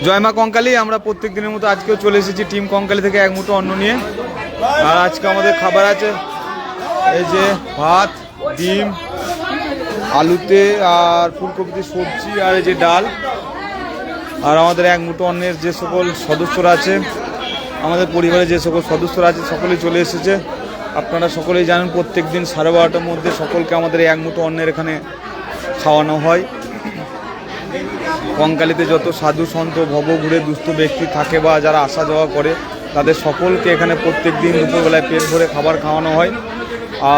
জয় মা কঙ্কালী। আমরা প্রত্যেক দিনের মতো আজকেও চলে এসেছি টিম কঙ্কালী থেকে এক মুঠো অন্ন নিয়ে। আর আজকে আমাদের খাবার আছে এই যে ভাত, ডিম, আলুতে আর ফুলকপিতে সবজি, আর এই যে ডাল। আর আমাদের এক মুঠো অন্নের যে সকল সদস্যরা আছে, আমাদের পরিবারে যে সকল সদস্যরা আছে সকলেই চলে এসেছে। আপনারা সকলেই জানেন প্রত্যেক দিন 12:30টার মধ্যে সকলকে আমাদের এই এক মুঠো অন্নের এখানে খাওয়ানো হয়। কঙ্কালীতে যত সাধু সন্ত ভবঘুরে দুস্থ ব্যক্তি থাকে বা যারা আসা যাওয়া করে তাদের সকলকে এখানে প্রত্যেক দিন দুপুরবেলায় পেট ভরে খাবার খাওয়ানো হয়।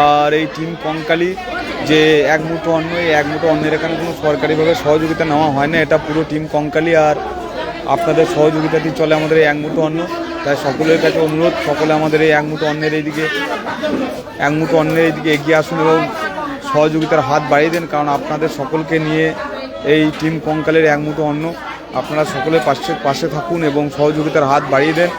আর এই টিম কঙ্কালী যে এক মুঠো অন্ন, এই এক মুঠো অন্নের এখানে কোনো সরকারিভাবে সহযোগিতা নেওয়া হয় না, এটা পুরো টিম কঙ্কালী আর আপনাদের সহযোগিতাতেই চলে আমাদের এই এক মুঠো অন্ন। তাই সকলের কাছে অনুরোধ, সকলে আমাদের এই এক মুঠো অন্নের এইদিকে এগিয়ে আসুন এবং সহযোগিতার হাত বাড়িয়ে দেন, কারণ আপনাদের সকলকে নিয়ে এই টিম কঙ্কালের এক মুঠো অন্ন। আপনারা সকলের পাশে থাকুন এবং সহযোগিতার হাত বাড়িয়ে দেন।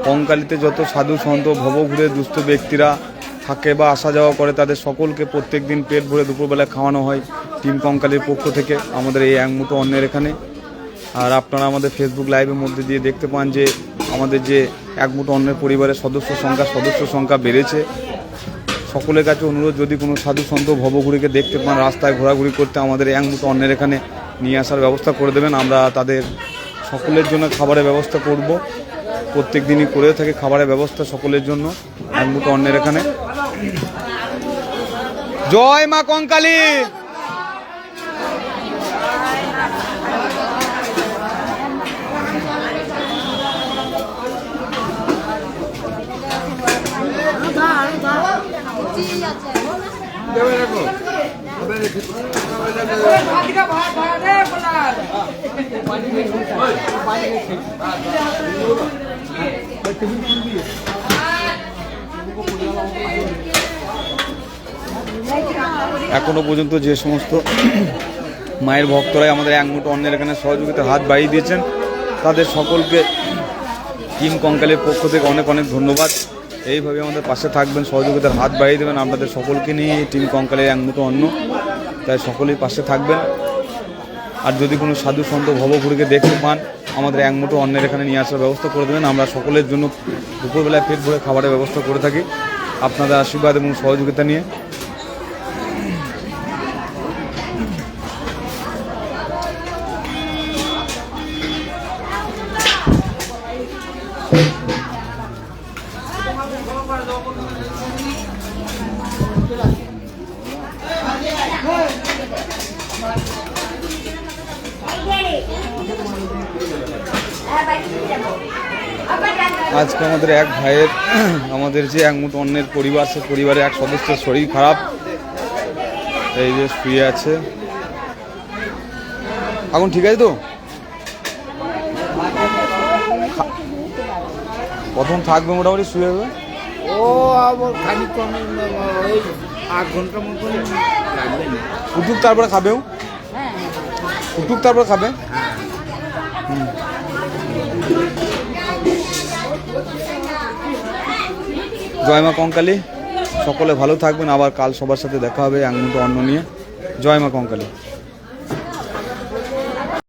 কঙ্কালীতে যত সাধু সন্ত ভবঘুরে দুস্থ ব্যক্তিরা থাকে বা আসা যাওয়া করে তাদের সকলকে প্রত্যেক দিন পেট ভরে দুপুরবেলা খাওয়ানো হয় টিম কঙ্কালীর পক্ষ থেকে আমাদের এই এক মুঠো অন্নের এখানে। আর আপনারা আমাদের ফেসবুক লাইভের মধ্যে দিয়ে দেখতে পান যে আমাদের যে এক মুঠো অন্নের পরিবারের সদস্য সংখ্যা বেড়েছে। সকলের কাছে অনুরোধ, যদি কোনো সাধু সন্ত ভবঘুরিকে দেখতে পান রাস্তায় ঘোরাঘুরি করতে, আমাদের এক মুঠো অন্নের এখানে নিয়ে আসার ব্যবস্থা করে দেবেন। আমরা তাদের সকলের জন্য খাবারের ব্যবস্থা করব, প্রত্যেক দিনই করে থাকে খাবারের ব্যবস্থা সকলের জন্য এক মুঠো অন্নের এখানে। জয় মা কঙ্কালী। এখনো পর্যন্ত যে সমস্ত মায়ের ভক্তরাই আমাদের এক মুঠো অন্নের এখানে সহযোগিতার হাত বাড়িয়ে দিয়েছেন তাদের সকলকে টিম কঙ্কালীর পক্ষ থেকে অনেক অনেক ধন্যবাদ। এইভাবে আমাদের পাশে থাকবেন, সহযোগিতার হাত বাড়িয়ে দেবেন। আপনাদের সকলকে নিয়ে টিম কঙ্কালীর এক মুঠো অন্ন, তাই সকলেই পাশে থাকবেন। আর যদি কোনো সাধু সন্ত ভবঘুরিকে দেখতে পান আমাদের এক মুঠো অন্নের এখানে নিয়ে আসার ব্যবস্থা করে দেবেন। আমরা সকলের জন্য দুপুরবেলায় পেট ভরে খাবারের ব্যবস্থা করে থাকি আপনাদের আশীর্বাদ এবং সহযোগিতা নিয়ে। আজকে আমাদের এক ভাইয়ের, আমাদের যে এক মুঠো অন্নের পরিবার, সে পরিবারের এক সদস্যের শরীর খারাপ, এই যে শুয়ে আছে। এখন ঠিক আছে তো? প্রথম থাকবে মোটামুটি শুয়ে হবে, ও আবার খানিক কম ওই 8 ঘন্টা মতো লাগবে না। উঠুক তারপরে খাবেও, উঠুক তারপরে খাবে। জয় মা কঙ্কালী। সকলে ভালো থাকবেন, আবার কাল সবার সাথে দেখা হবে এক মুঠো অন্ন নিয়ে। জয় মা কঙ্কালী।